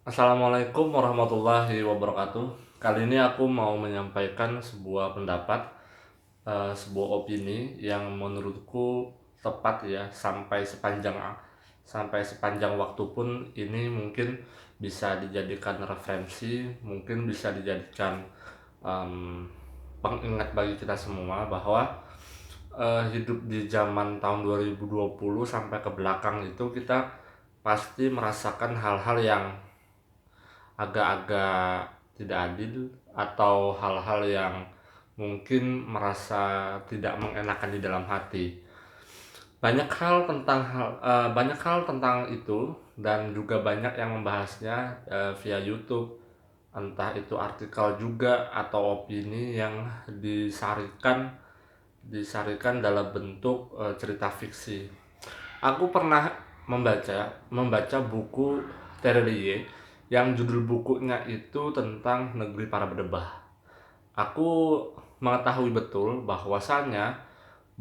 Assalamualaikum warahmatullahi wabarakatuh. Kali ini aku mau menyampaikan sebuah pendapat, sebuah opini yang menurutku tepat ya sampai sepanjang waktu pun ini mungkin bisa dijadikan referensi, mungkin bisa dijadikan em, pengingat bagi kita semua bahwa hidup di zaman tahun 2020 sampai ke belakang itu kita pasti merasakan hal-hal yang agak-agak tidak adil atau hal-hal yang mungkin merasa tidak mengenakan di dalam hati. Banyak hal tentang itu dan juga banyak yang membahasnya via YouTube, entah itu artikel juga atau opini yang disarikan disarikan dalam bentuk cerita fiksi. Aku pernah membaca buku Terelie yang judul bukunya itu tentang negeri para berdebah. Aku mengetahui betul bahwasannya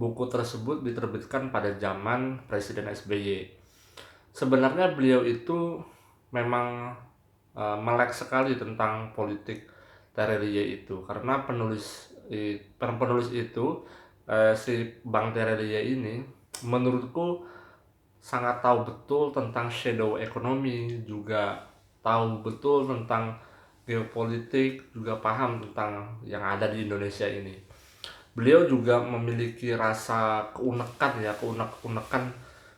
buku tersebut diterbitkan pada zaman Presiden SBY. Sebenarnya beliau itu memang melek sekali tentang politik Terelie itu karena penulis itu si Bang Terelie ini menurutku sangat tahu betul tentang shadow ekonomi, juga tahu betul tentang geopolitik, juga paham tentang yang ada di Indonesia ini. Beliau juga memiliki rasa keunekan ya,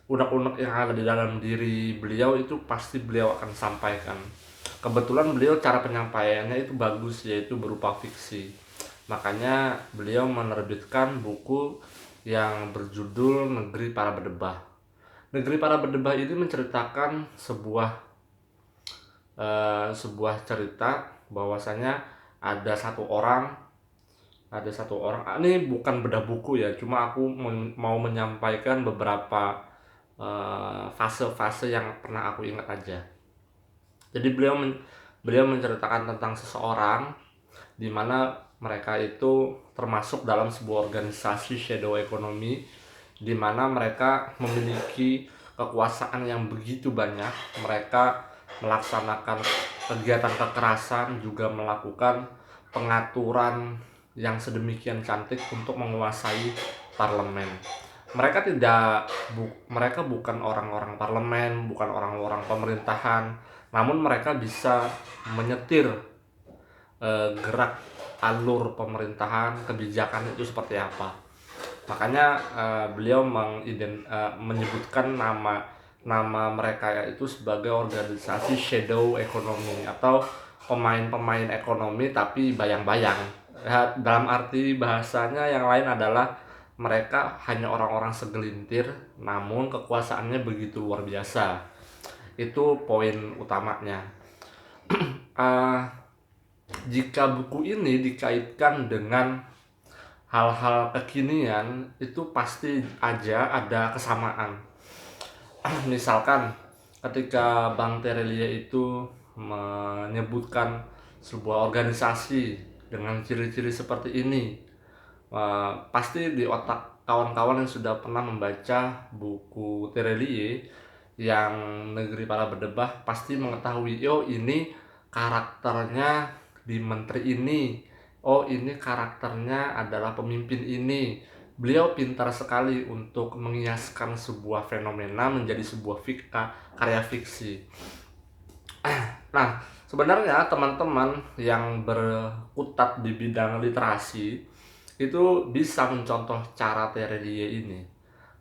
unek-unek yang ada di dalam diri beliau itu pasti beliau akan sampaikan. Kebetulan beliau cara penyampaiannya itu bagus, yaitu berupa fiksi. Makanya beliau menerbitkan buku yang berjudul Negeri Para Berdebah. Negeri Para Berdebah ini menceritakan sebuah cerita bahwasanya ada satu orang ini bukan bedah buku ya, cuma aku mau menyampaikan beberapa fase-fase yang pernah aku ingat aja. Jadi beliau menceritakan tentang seseorang di mana mereka itu termasuk dalam sebuah organisasi shadow economy, di mana mereka memiliki kekuasaan yang begitu banyak. Mereka melaksanakan kegiatan kekerasan, juga melakukan pengaturan yang sedemikian cantik untuk menguasai parlemen. Mereka bukan orang-orang parlemen, bukan orang-orang pemerintahan, namun mereka bisa menyetir gerak alur pemerintahan, kebijakan itu seperti apa. Makanya beliau menyebutkan nama mereka yaitu sebagai organisasi shadow economy atau pemain-pemain ekonomi tapi bayang-bayang. Ya, dalam arti bahasanya yang lain adalah mereka hanya orang-orang segelintir, namun kekuasaannya begitu luar biasa. Itu poin utamanya. Uh, Jika buku ini dikaitkan dengan hal-hal kekinian, itu pasti aja ada kesamaan. Misalkan ketika Bang Terelie itu menyebutkan sebuah organisasi dengan ciri-ciri seperti ini, pasti di otak kawan-kawan yang sudah pernah membaca buku Terelie yang Negeri Para Berdebah pasti mengetahui, oh ini karakternya di menteri ini, oh ini karakternya adalah pemimpin ini. Beliau pintar sekali untuk mengiaskan sebuah fenomena menjadi sebuah karya fiksi. Nah, sebenarnya teman-teman yang berkutat di bidang literasi itu bisa mencontoh cara Terelie ini.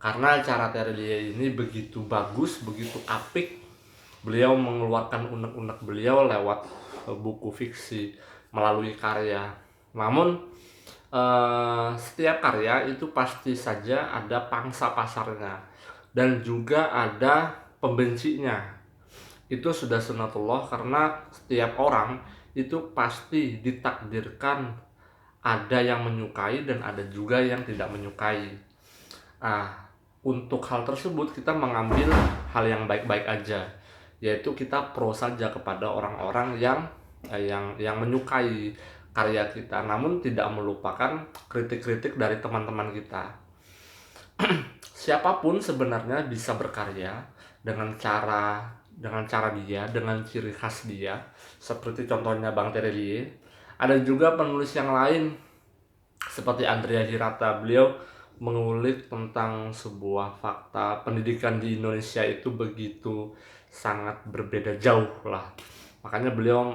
Karena cara Terelie ini begitu bagus, begitu apik. Beliau mengeluarkan unek-unek beliau lewat buku fiksi melalui karya. Namun setiap karya itu pasti saja ada pangsa pasarnya dan juga ada pembencinya. Itu sudah sunatullah karena setiap orang itu pasti ditakdirkan ada yang menyukai dan ada juga yang tidak menyukai. Nah, untuk hal tersebut kita mengambil hal yang baik-baik aja, yaitu kita pro saja kepada orang-orang yang menyukai karya kita, namun tidak melupakan kritik-kritik dari teman-teman kita. Siapapun sebenarnya bisa berkarya dengan cara dengan cara dia, dengan ciri khas dia, seperti contohnya Bang Terelie. Ada juga penulis yang lain seperti Andrea Hirata. Beliau mengulik tentang sebuah fakta pendidikan di Indonesia itu begitu sangat berbeda jauh lah. Makanya beliau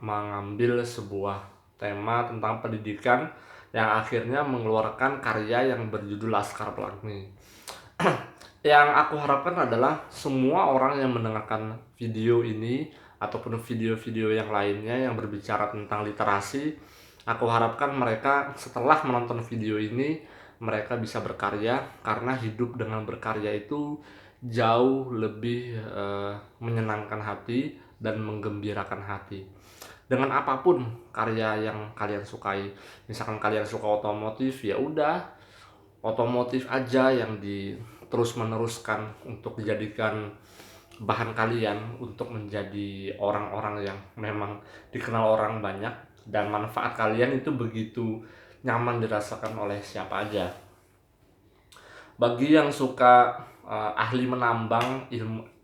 mengambil sebuah tema tentang pendidikan yang akhirnya mengeluarkan karya yang berjudul Laskar Pelangi. Yang aku harapkan adalah semua orang yang mendengarkan video ini ataupun video-video yang lainnya yang berbicara tentang literasi, aku harapkan mereka setelah menonton video ini mereka bisa berkarya, karena hidup dengan berkarya itu jauh lebih menyenangkan hati dan menggembirakan hati. Dengan apapun karya yang kalian sukai, misalkan kalian suka otomotif, ya udah otomotif aja yang terus meneruskan untuk dijadikan bahan kalian untuk menjadi orang-orang yang memang dikenal orang banyak, dan manfaat kalian itu begitu nyaman dirasakan oleh siapa aja. Bagi yang suka ahli menambang,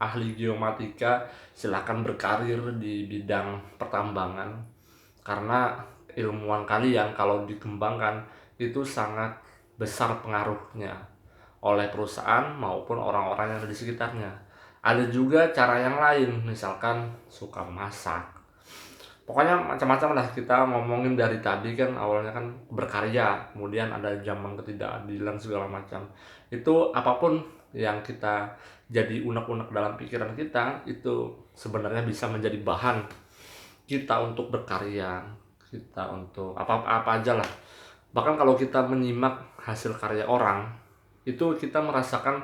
ahli geomatika, silahkan berkarir di bidang pertambangan, karena ilmuwan kalian kalau dikembangkan itu sangat besar pengaruhnya oleh perusahaan maupun orang-orang yang ada di sekitarnya. Ada juga cara yang lain, misalkan suka masak. Pokoknya macam-macam lah, kita ngomongin dari tadi kan awalnya kan berkarya, kemudian ada zaman ketidakadilan segala macam. Itu apapun yang kita jadi unek-unek dalam pikiran kita, itu sebenarnya bisa menjadi bahan kita untuk berkarya, kita untuk apa-apa aja lah. Bahkan kalau kita menyimak hasil karya orang, itu kita merasakan,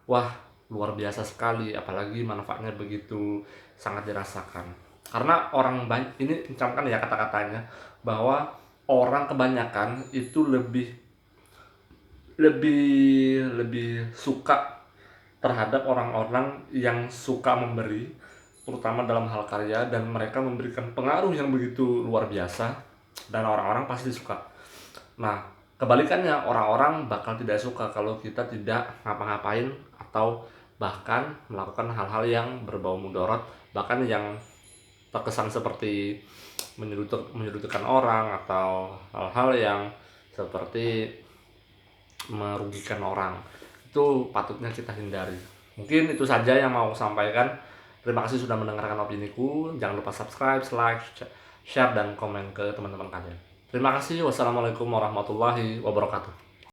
wah luar biasa sekali, apalagi manfaatnya begitu sangat dirasakan. Karena orang banyak, ini mencamkan ya kata-katanya, bahwa orang kebanyakan itu lebih lebih lebih suka terhadap orang-orang yang suka memberi, terutama dalam hal karya, dan mereka memberikan pengaruh yang begitu luar biasa, dan orang-orang pasti suka. Nah, kebalikannya, orang-orang bakal tidak suka kalau kita tidak ngapa-ngapain atau bahkan melakukan hal-hal yang berbau mudarat, bahkan yang terkesan seperti menyudutkan orang atau hal-hal yang seperti merugikan orang. Itu patutnya kita hindari. Mungkin itu saja yang mau aku sampaikan. Terima kasih sudah mendengarkan opiniku. Jangan lupa subscribe, like, share, dan komen ke teman-teman kalian. Terima kasih. Wassalamualaikum warahmatullahi wabarakatuh.